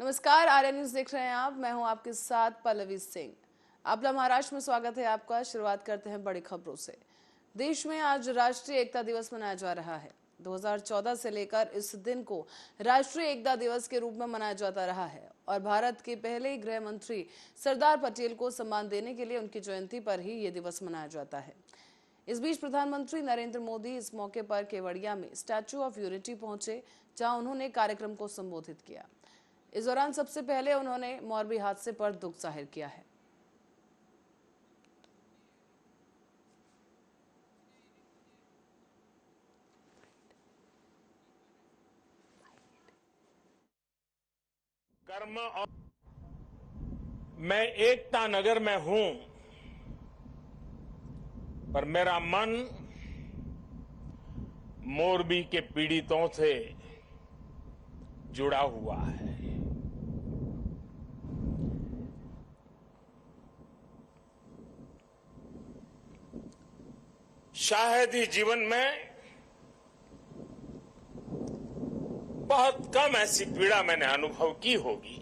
नमस्कार, आर्या न्यूज देख रहे हैं आप। मैं हूं आपके साथ पल्लवी सिंह। आपला महाराष्ट्र में स्वागत है आपका। शुरुआत करते हैं बड़ी खबरों से। देश में आज राष्ट्रीय एकता दिवस मनाया जा रहा है। 2014 से लेकर इस दिन को राष्ट्रीय एकता दिवस के रूप में मनाया जाता रहा है और भारत के पहले गृह मंत्री सरदार पटेल को सम्मान देने के लिए उनकी जयंती पर ही ये दिवस मनाया जाता है। इस बीच प्रधानमंत्री नरेंद्र मोदी इस मौके पर केवड़िया में स्टैच्यू ऑफ यूनिटी पहुंचे, जहां उन्होंने कार्यक्रम को संबोधित किया। इस दौरान सबसे पहले उन्होंने मोरबी हादसे पर दुख जाहिर किया है। कर्म और मैं एकता नगर में हूं, पर मेरा मन मोरबी के पीड़ितों से जुड़ा हुआ है। शायद ही जीवन में बहुत कम ऐसी पीड़ा मैंने अनुभव की होगी।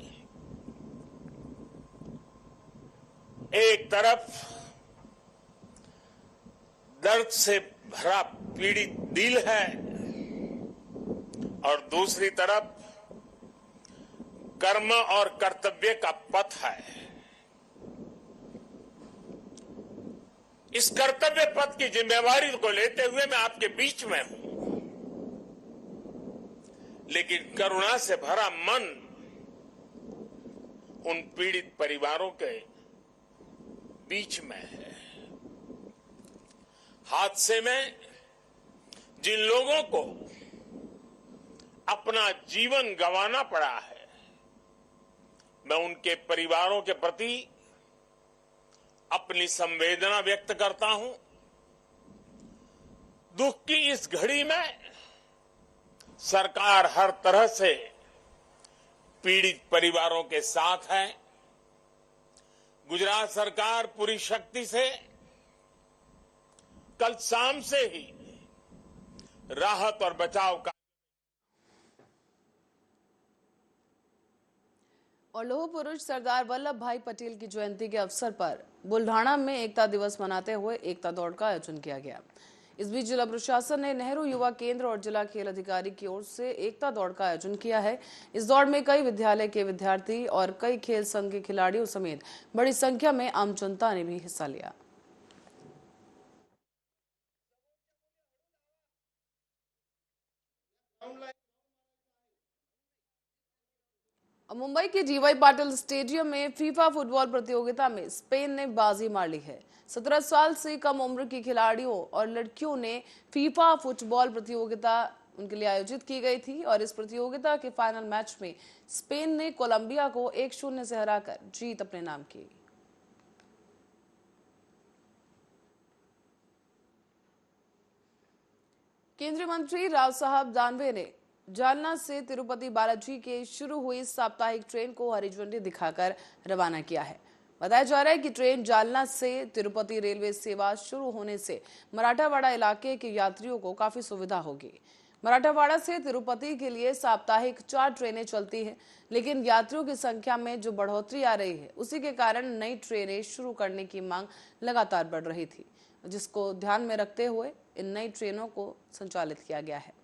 एक तरफ दर्द से भरा पीड़ित दिल है और दूसरी तरफ कर्म और कर्तव्य का पथ है। इस कर्तव्य पथ की जिम्मेवारी को लेते हुए मैं आपके बीच में हूं, लेकिन करुणा से भरा मन उन पीड़ित परिवारों के बीच में है। हादसे में जिन लोगों को अपना जीवन गंवाना पड़ा है, मैं उनके परिवारों के प्रति अपनी संवेदना व्यक्त करता हूं। दुख की इस घड़ी में सरकार हर तरह से पीड़ित परिवारों के साथ है। गुजरात सरकार पूरी शक्ति से कल शाम से ही राहत और बचाव का और लौह पुरुष सरदार वल्लभ भाई पटेल की जयंती के अवसर पर बुल्ढाना में एकता दिवस मनाते हुए एकता दौड़ का आयोजन किया गया। इस बीच जिला प्रशासन ने नेहरू युवा केंद्र और जिला खेल अधिकारी की ओर से एकता दौड़ का आयोजन किया है। इस दौड़ में कई विद्यालय के विद्यार्थी और कई खेल संघ के खिलाड़ियों समेत बड़ी संख्या में आम जनता ने भी हिस्सा लिया। मुंबई के डीवाई पाटिल स्टेडियम में फीफा फुटबॉल प्रतियोगिता में स्पेन ने बाजी मार ली है। 17 साल से कम उम्र की खिलाड़ियों और लड़कियों ने फीफा फुटबॉल प्रतियोगिता उनके लिए आयोजित की गई थी और इस प्रतियोगिता के फाइनल मैच में स्पेन ने कोलंबिया को 1-0 से हराकर जीत अपने नाम की। केंद्रीय मंत्री राव साहब दानवे ने जालना से तिरुपति बालाजी के शुरू हुई साप्ताहिक ट्रेन को हरी झंडी दिखाकर रवाना किया है। बताया जा रहा है कि ट्रेन जालना से तिरुपति रेलवे सेवा शुरू होने से मराठावाड़ा इलाके के यात्रियों को काफी सुविधा होगी। मराठावाड़ा से तिरुपति के लिए साप्ताहिक 4 ट्रेनें चलती हैं, लेकिन यात्रियों की संख्या में जो बढ़ोतरी आ रही है, उसी के कारण नई ट्रेनें शुरू करने की मांग लगातार बढ़ रही थी, जिसको ध्यान में रखते हुए इन नई ट्रेनों को संचालित किया गया है।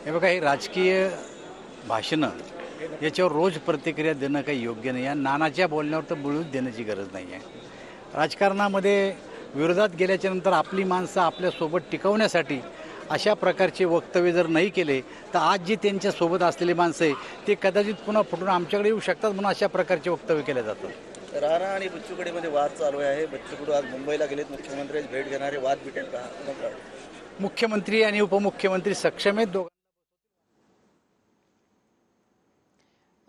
हे बघा, हे राजकीय भाषणं याच्यावर रोज प्रतिक्रिया देणं काही योग्य नाही आहे। नानाच्या बोलण्यावर तर बोलूच देण्याची गरज नाही आहे। राजकारणामध्ये विरोधात गेल्याच्या नंतर आपली माणसं आपल्यासोबत टिकवण्यासाठी अशा प्रकारचे वक्तव्य जर नाही केले तर आज जी त्यांच्या सोबत असलेली माणसं आहे ते कदाचित पुन्हा फुटून आमच्याकडे येऊ शकतात, म्हणून अशा प्रकारचे वक्तव्य केले जातात। राणा आणि बच्चू कडूमध्ये वाद चालू आहे। बच्चू कडू आज मुंबईला गेलेत, मुख्यमंत्र्यांची भेट घेणारे, वाद भेटेल का? मुख्यमंत्री आणि उपमुख्यमंत्री सक्षम आहेत।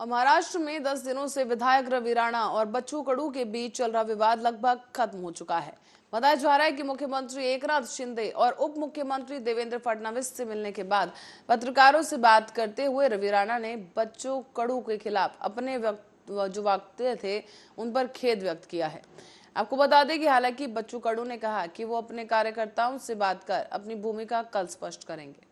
महाराष्ट्र में 10 दिनों से विधायक रवि राणा और बच्चू कडू के बीच चल रहा विवाद लगभग खत्म हो चुका है। बताया जा रहा है कि मुख्यमंत्री एकनाथ शिंदे और उप मुख्यमंत्री देवेंद्र फडणवीस से मिलने के बाद पत्रकारों से बात करते हुए रवि राणा ने बच्चू कडू के खिलाफ अपने जो वक्तव्य थे उन पर खेद व्यक्त किया है। आपको बता दें कि हालांकि बच्चू कडू ने कहा कि वो अपने कार्यकर्ताओं से बात कर अपनी भूमिका कल स्पष्ट करेंगे।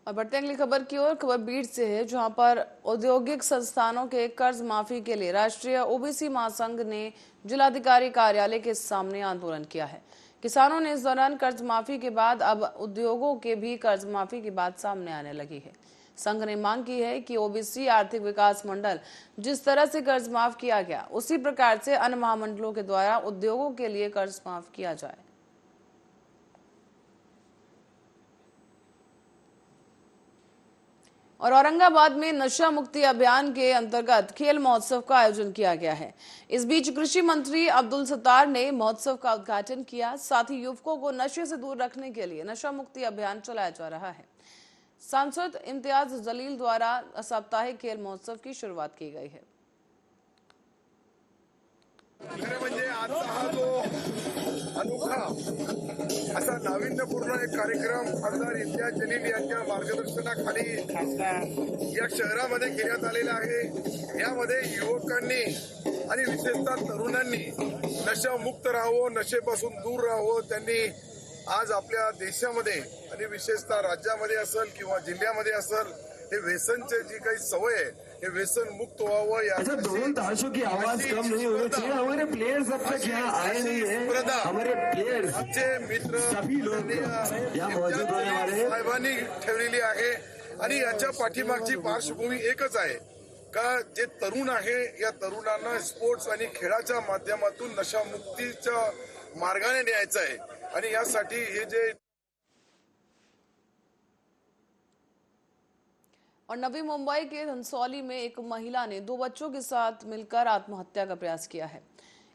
और बढ़ते हैं अगली खबर की ओर। खबर बीड़ से है, जहां पर औद्योगिक संस्थानों के कर्ज माफी के लिए राष्ट्रीय ओबीसी महासंघ ने जिलाधिकारी कार्यालय के सामने आंदोलन किया है। किसानों ने इस दौरान कर्ज माफी के बाद अब उद्योगों के भी कर्ज माफी की बात सामने आने लगी है। संघ ने मांग की है कि ओबीसी आर्थिक विकास मंडल जिस तरह से कर्ज माफ किया गया, उसी प्रकार से अन्य महामंडलों के द्वारा उद्योगों के लिए कर्ज माफ किया जाए। और औरंगाबाद में नशा मुक्ति अभियान के अंतर्गत खेल महोत्सव का आयोजन किया गया है। इस बीच कृषि मंत्री अब्दुल सत्तार ने महोत्सव का उद्घाटन किया। साथ ही युवकों को नशे से दूर रखने के लिए नशा मुक्ति अभियान चलाया जा रहा है। सांसद इम्तियाज जलील द्वारा साप्ताहिक खेल महोत्सव की शुरुआत की गई है। खरं म्हणजे आजचा हा जो अनोखा असा नाविन्यपूर्ण एक कार्यक्रम खासदार इम्तियाज जलील यांच्या मार्गदर्शनाखाली या शहरामध्ये घेण्यात आलेला आहे। यामध्ये युवकांनी आणि विशेषतः तरुणांनी नशामुक्त राहावं, नशेपासून दूर राहावं, त्यांनी आज आपल्या देशामध्ये आणि विशेषतः राज्यामध्ये असेल किंवा जिल्ह्यामध्ये असेल हे व्यसनचे जी काही सवय आहे हे व्यसन मुक्त व्हावं। अच्छा, दोनों ताशों की आवाज कम नहीं होनी चाहिए। हमारे प्लेयर्स अब तक यहाँ आए नहीं है। हमारे प्लेयर्स आमचे मित्र सभी लोग यहाँ मौजूद होने वाले हैं। साहेबांनी ठेवलेली आहे आणि याच्या पाठीमागची पार्श्वभूमी एकच आहे का जे तरुण आहे या तरुणांना स्पोर्ट्स आणि खेळाच्या माध्यमातून नशामुक्तीच्या मार्गाने न्यायचं आहे आणि यासाठी हे जे और नवी मुंबई के धनसौली में एक महिला ने 2 बच्चों के साथ मिलकर आत्महत्या का प्रयास किया है।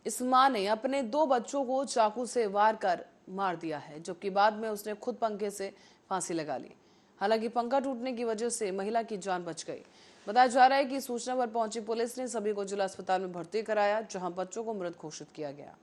इस मां ने अपने 2 बच्चों को चाकू से वार कर मार दिया है, जबकि बाद में उसने खुद पंखे से फांसी लगा ली। हालांकि पंखा टूटने की वजह से महिला की जान बच गई। बताया जा रहा है कि सूचना पर पहुंची पुलिस ने सभी को जिला अस्पताल में भर्ती कराया, जहां बच्चों को मृत घोषित किया गया।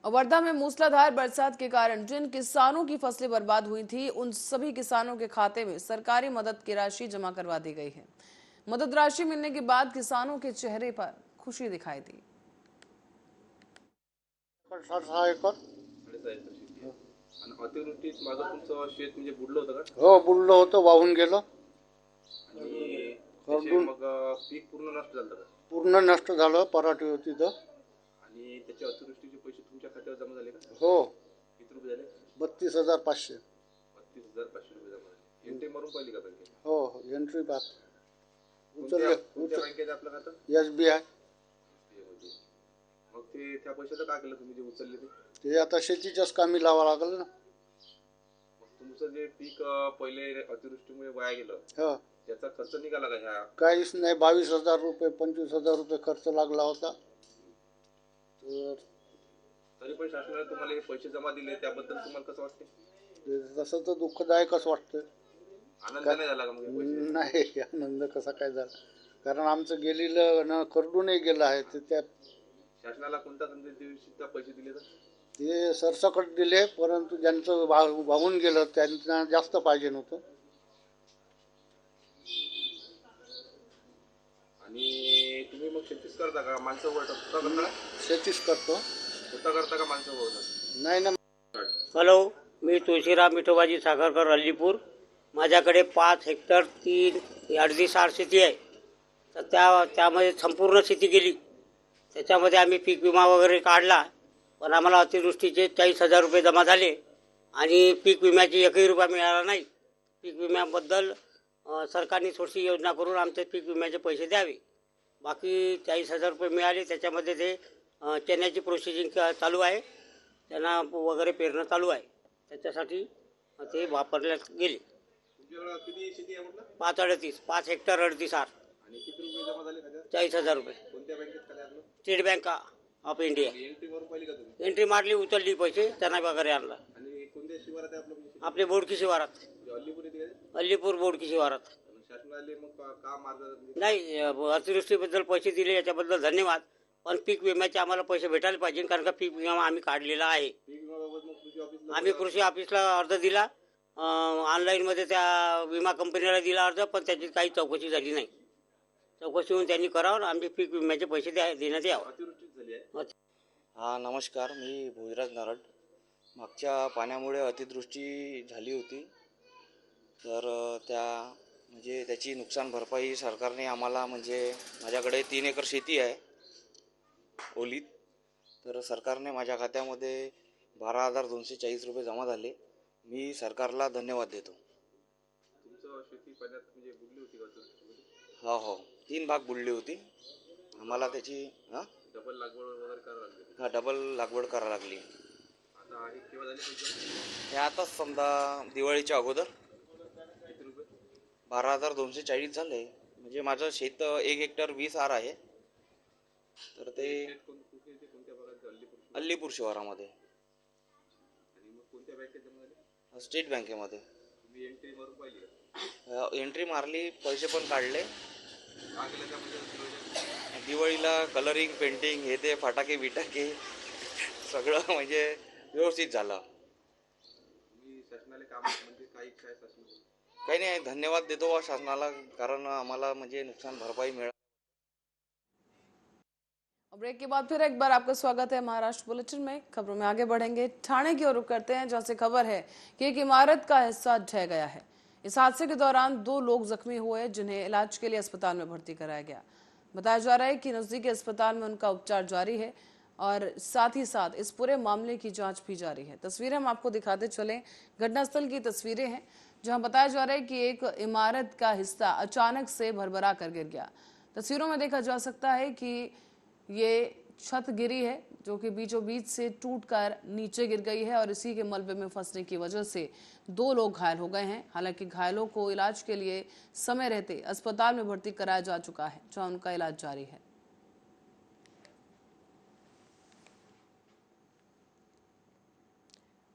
वर्धा में मूसलाधार बरसात के कारण जिन किसानों की फसलें बर्बाद हुई थी, उन सभी किसानों के खाते में सरकारी मदद की राशि जमा करवा दी गई है। मदद राशि मिलने के बाद किसानों के चेहरे पर खुशी दिखाई दी। 6 एकर अतिवृष्टीत माझं तुमचं शेत म्हणजे बुडलं होतं का? हो, बुडलं होतं, वाहून गेलं, आणि त्याचे मग पीक पूर्ण नष्ट झालं का? पूर्ण नष्ट झालं, पराठी होती तर। आणि त्याचे अतिवृष्टीचे पैसे तुमच्या खात्यावर जमा झाले का? हो, किती रुपये झाले? 32,500। 32,500 रुपये जमा झाले। एनटी मारून पाहिली का बँकेत? हो, एंट्री पास कोणत्या उचलले। बँकेत आपलं खातं? SBI। मग ते त्या पैशाचं काय केलं तुम्ही जे उचलले ते? ते आता शेतीच्याच कामी लावा लागलं ना। मग तुमचं जे पीक पहिले अतिवृष्टीमुळे वाया गेलं, हो, त्याचा खर्च निघाला का? ह्या काहीच नाही, 22,000 रुपये 25,000 रुपये खर्च लागला होता। तर तरी पण शासनाने तुम्हाला हे पैसे जमा दिले, त्याबद्दल तुम्हाला कसं वाटते? तसं तर दुःखदायकच वाटतं। आनंद नाही झाला का मग हे पैसे? नाही, आनंद कसा काय झाला, कारण आमचं गेलेलं न करडूनही गेलं आहे। ते त्या शासनाला कोणत्या दिवशी पैसे दिले तर? ते सरसकट दिले, परंतु ज्यांचं वाहून गेलं त्यांना जास्त पाहिजे नव्हतं। आणि तुम्ही मग शेतीच करता का? माणसं वळता स्वतः करता का? शेतीच करतो। स्वतः करता का माणसं वळता? नाही ना। हॅलो, मी तुळशीराम विठोबाजी साखरकर, अल्लीपूर। माझ्याकडे 5 हेक्टर 3.5 शेती आहे। तर त्यामध्ये संपूर्ण शेती गेली। त्याच्यामध्ये आम्ही पीक विमा वगैरे काढला, पण आम्हाला अतिवृष्टीचे 40,000 रुपये जमा झाले आणि पीक विम्याची 1ही रुपया मिळाला नाही। पीक विम्याबद्दल सरकारने थोडीशी योजना करून आमचे पीक विम्याचे पैसे द्यावे। बाकी 40,000 रुपये मिळाले। त्याच्यामध्ये ते चण्याची प्रोसेसिंग चालू आहे, त्यांना वगैरे पेरणं चालू आहे, त्याच्यासाठी ते वापरले गेले। तुमच्याकडे किती शेती आहे म्हटलं? 5 हेक्टर 38 आर। आणि किती रुपये जमा झाले खात्यात? 40,000 रुपये। कोणत्या बँकेत खाते आपलं? State Bank of India. Entry मारून पाहिली का तुम्ही? एंट्री मारली, उचलली पैसे, त्यांना वगैरे आणला। आणि कोणत्या शिवारात आहे आपलं? आपले बोडकी शिवारात, अल्लीपूर येते का? अल्लीपूर बोडकी शिवारात। शासनाने मग का मार्ग नाही, अतिवृष्टीबद्दल पैसे दिले याच्याबद्दल धन्यवाद, पण पीक विम्याचे आम्हाला पैसे भेटायला पाहिजे, कारण का पीक विमा आम्ही काढलेला आहे। पीक विम्याबाबत मग कृषी ऑफिसला आम्ही कृषी ऑफिसला अर्ज दिला, ऑनलाईनमध्ये त्या विमा कंपनीला दिला अर्ज, पण त्याची काही चौकशी झाली नाही। चौकशी होऊन त्यांनी करावं, आमचे पीक विम्याचे पैसे देण्यात यावं। अतिवृष्टी झाली आहे, हा नमस्कार, मी भोजराज नारड. मागच्या पाण्यामुळे अतिवृष्टी झाली होती, तर त्याची नुकसान भरपाई सरकारने आम्हाला माझ्याकडे 3 एकर शेती आहे ओलीत, तर सरकारने माझ्या खात्यामध्ये 12,240 रुपये जमा झाले. मी सरकारला धन्यवाद देतो. तुमचं शेती पाण्यात बुडली होती का? हो 3 भाग बुडली होती. आम्हाला त्याची डबल लागवड वगैरे करावं लागली? डबल लागवड करावी लागली. आता आहे केव्हा झाली पैसे? हे आताच समजा दिवाळीच्या अगोदर. किती रुपये? 12,240 झाले. माझं शेत 1 हेक्टर 20 आर आहे, तर ते कोणत्या भागात? अल्लीपूर शिवारामध्ये. आणि मग कोणत्या बँकेत जमा झाले? स्टेट बँकेमध्ये. तुम्ही एंट्री मारून पाहिली का? एंट्री मारली, पैसे पण काढले. काय केलं त्यामध्ये? दिवाळीला कलरिंग, पेंटिंग, हे ते फटाके बिटाके सगळं व्यवस्थित झालं. तुम्ही शासनाला काम काही काय शासनाला? काही नाही, धन्यवाद देतो शासनाला, कारण आम्हाला नुकसान भरपाई मिळाली. ब्रेक के बाद फिर एक बार आपका स्वागत है महाराष्ट्र बुलेटिन में। खबरों में आगे बढ़ेंगे, ठाणे की ओर रुख करते हैं, जहां से खबर है कि एक इमारत का हिस्सा ढह गया है। इस हादसे के दौरान 2 लोग जख्मी हुए, जिन्हें इलाज के लिए अस्पताल में भर्ती कराया गया। बताया जा रहा है कि नजदीकी अस्पताल में उनका उपचार जारी है और साथ ही साथ इस पूरे मामले की जांच भी जारी है। तस्वीरें हम आपको दिखाते चलें, घटनास्थल की तस्वीरें हैं, जहां बताया जा रहा है कि एक इमारत का हिस्सा अचानक से भरभरा कर गिर गया। तस्वीरों में देखा जा सकता है कि ये छत गिरी है, जो कि बीचों बीच से टूटकर नीचे गिर गई है और इसी के मलबे में फंसने की वजह से 2 लोग घायल हो गए हैं। हालांकि घायलों को इलाज के लिए समय रहते अस्पताल में भर्ती कराया जा चुका है, जहां उनका इलाज जारी है।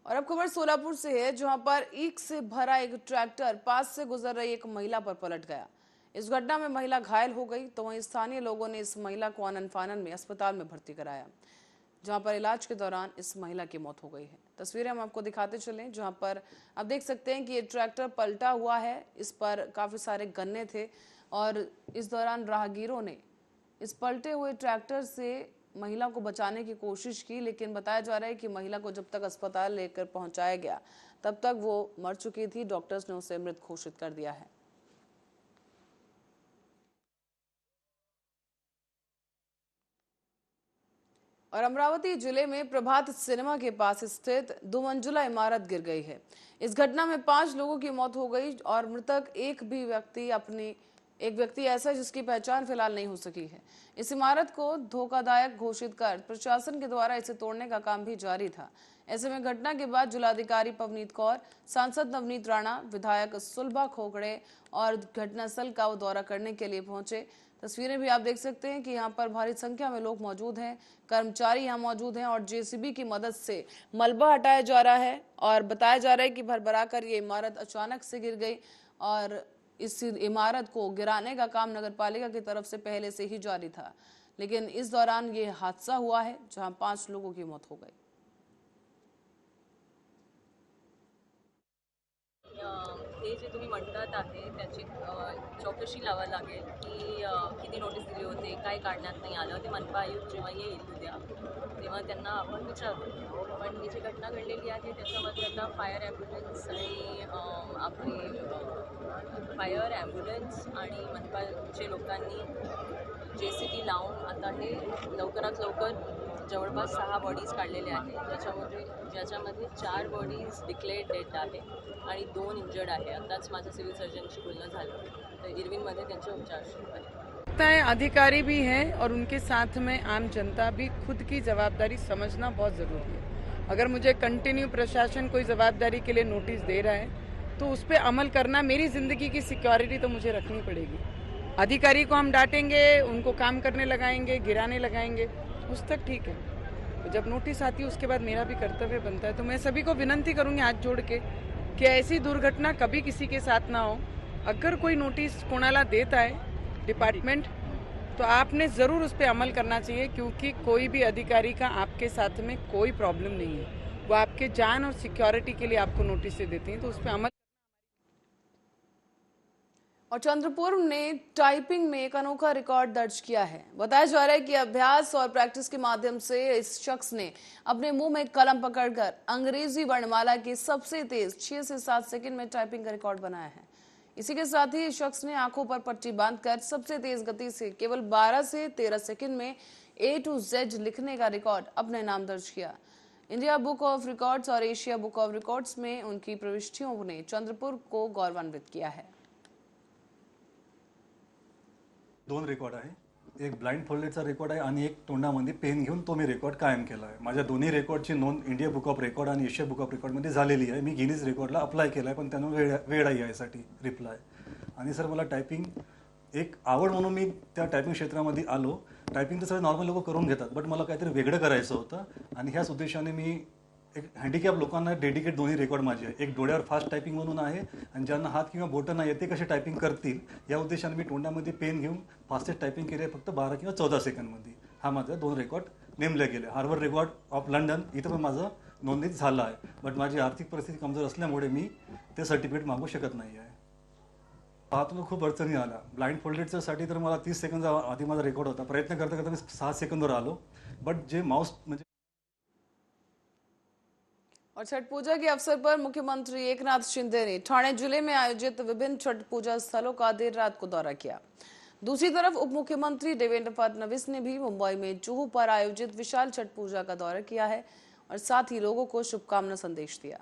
और अब खबर सोलापुर से है, जहां पर ईख से भरा एक ट्रैक्टर पास से गुजर रही एक महिला पर पलट गया। इस घटना में महिला घायल हो गई, तो वहीं स्थानीय लोगों ने इस महिला को आनन फानन में अस्पताल में भर्ती कराया, जहां पर इलाज के दौरान इस महिला की मौत हो गई है। तस्वीरें हम आपको दिखाते चलें, जहां पर आप देख सकते हैं कि ये ट्रैक्टर पलटा हुआ है, इस पर काफ़ी सारे गन्ने थे और इस दौरान राहगीरों ने इस पलटे हुए ट्रैक्टर से महिला को बचाने की कोशिश की, लेकिन बताया जा रहा है कि महिला को जब तक अस्पताल लेकर पहुंचाया गया तब तक वो मर चुकी थी। डॉक्टर्स ने उसे मृत घोषित कर दिया है। और अमरावती जिले में प्रभात सिनेमा के पास स्थित 2 मंजिला इमारत गिर गई है। इस घटना में 5 लोगों की मौत हो गई और मृतक एक व्यक्ति ऐसा जिसकी पहचान फिलहाल नहीं हो सकी है। इस इमारत को धोखादायक घोषित कर प्रशासन के द्वारा इसे तोड़ने का काम भी जारी था। ऐसे में घटना के बाद जिलाधिकारी पवनीत कौर, सांसद नवनीत राणा, विधायक सुलभा खोखड़े और घटनास्थल का दौरा करने के लिए पहुंचे। तस्वीरें भी आप देख सकते हैं कि यहाँ पर भारी संख्या में लोग मौजूद हैं, कर्मचारी यहाँ मौजूद हैं और जेसीबी की मदद से मलबा हटाया जा रहा है। और बताया जा रहा है कि भरभरा कर ये इमारत अचानक से गिर गई और इस इमारत को गिराने का काम नगर पालिका की तरफ से पहले से ही जारी था, लेकिन इस दौरान ये हादसा हुआ है, जहाँ 5 लोगों की मौत हो गई। हे जे तुम्ही म्हणतात आहे त्याची चौकशी लावावी लागेल की किती नोटीस दिली होते, काय काढण्यात नाही आलं, ते मनपा आयुक्त जेव्हा येईल उद्या तेव्हा त्यांना आपण विचारू। पण ही जी घटना घडलेली आहे त्याच्यामध्ये आता फायर ॲम्ब्युलन्स आणि मनपाच्या लोकांनी JCB लावून आता हे लवकरात लवकर जवळपास 6 बॉडीज काढलेले आहेत, ज्याच्यामध्ये 4 बॉडीज डिक्लेअर्ड डेड आहे आणि 2 इंजर्ड आहे। आताच माझं सिव्हिल सर्जनशी बोलणं झालं, तर इरविनमध्ये त्यांचे उपचार सुरू आहेत। अधिकारी भी हैं और उनके साथ में आम जनता भी खुद की जवाबदारी समझना बहुत ज़रूरी है। अगर मुझे कंटिन्यू प्रशासन कोई जवाबदारी के लिए नोटिस दे रहा है तो उस पर अमल करना, मेरी ज़िंदगी की सिक्योरिटी तो मुझे रखनी पड़ेगी। अधिकारी को हम डांटेंगे, उनको काम करने लगाएंगे, गिराने लगाएंगे, उस तक ठीक है। तो जब नोटिस आती है उसके बाद मेरा भी कर्तव्य बनता है। तो मैं सभी को विनंती करूँगी हाथ जोड़ के कि ऐसी दुर्घटना कभी किसी के साथ ना हो। अगर कोई नोटिस कोणाला देता है डिपार्टमेंट, तो आपने ज़रूर उस पर अमल करना चाहिए, क्योंकि कोई भी अधिकारी का आपके साथ में कोई प्रॉब्लम नहीं है। वो आपके जान और सिक्योरिटी के लिए आपको नोटिस देती हैं, तो उस पर अमल। और चंद्रपुर ने टाइपिंग में एक अनोखा रिकॉर्ड दर्ज किया है। बताया जा रहा है कि अभ्यास और प्रैक्टिस के माध्यम से इस शख्स ने अपने मुंह में कलम पकड़कर अंग्रेजी वर्णमाला की सबसे तेज 6 से 7 सेकंड में टाइपिंग का रिकॉर्ड बनाया है। इसी के साथ ही इस शख्स ने आंखों पर पट्टी बांधकर सबसे तेज गति से केवल 12 से 13 सेकंड में A to Z लिखने का रिकॉर्ड अपने नाम दर्ज किया। इंडिया बुक ऑफ रिकॉर्ड्स और एशिया बुक ऑफ रिकॉर्ड्स में उनकी प्रविष्टियों ने चंद्रपुर को गौरवान्वित किया है। 2 रेकॉर्ड आहे, एक ब्लाइंड फोल्डेडचा रेकॉर्ड आहे आणि एक तोंडामध्ये पेन घेऊन तो मी रेकॉर्ड कायम केला आहे। माझ्या दोन्ही रेकॉर्डची नोंद इंडिया बुक ऑफ रेकॉर्ड आणि एशिया बुक ऑफ रेकॉर्डमध्ये झालेली आहे। मी गिनीज रेकॉर्डला अप्लाय केला आहे, पण त्यानं वेळ आहे यासाठी रिप्लाय। आणि सर मला टायपिंग एक आवड म्हणून मी त्या टायपिंग क्षेत्रामध्ये आलो। टायपिंग तर सगळे नॉर्मल लोक करून घेतात, बट मला काहीतरी वेगळं करायचं होतं आणि ह्याच उद्देशाने मी एक हँडिकॅप लोकांना डेडिकेट दोन्ही रेकॉर्ड माझे आहे। एक डोळ्यावर फास्ट टायपिंग म्हणून आहे आणि ज्यांना हात किंवा बोटं नाही येते कसे टायपिंग करतील या उद्देशाने मी तोंडामध्ये पेन घेऊन फास्टेस्ट टायपिंग केली आहे, फक्त 12 किंवा 14 सेकंडमध्ये। हा माझे 2 रेकॉर्ड नेमले गेले। हार्वर्ड रेकॉर्ड ऑफ लंडन इथं पण माझं नोंदणीत झालं आहे, बट माझी आर्थिक परिस्थिती कमजोर असल्यामुळे मी ते सर्टिफिकेट मागू शकत नाही आहे। पाहतो खूप अडचणी आल्या। ब्लाइंड फोल्डेडच्या साठी तर मला 30 सेकंद आधी माझा रेकॉर्ड होता। प्रयत्न करता करता मी 6 सेकंदवर आलो, बट जे माउस म्हणजे और छठ पूजा के अवसर पर मुख्यमंत्री एकनाथ शिंदे ने ठाणे जिले में आयोजित विभिन्न छठ पूजा स्थलों का देर रात को दौरा किया। दूसरी तरफ उप मुख्यमंत्री देवेंद्र फडणवीस ने भी मुंबई में जुहू पर आयोजित विशाल छठ पूजा का दौरा किया है और साथ ही लोगों को शुभकामना संदेश दिया।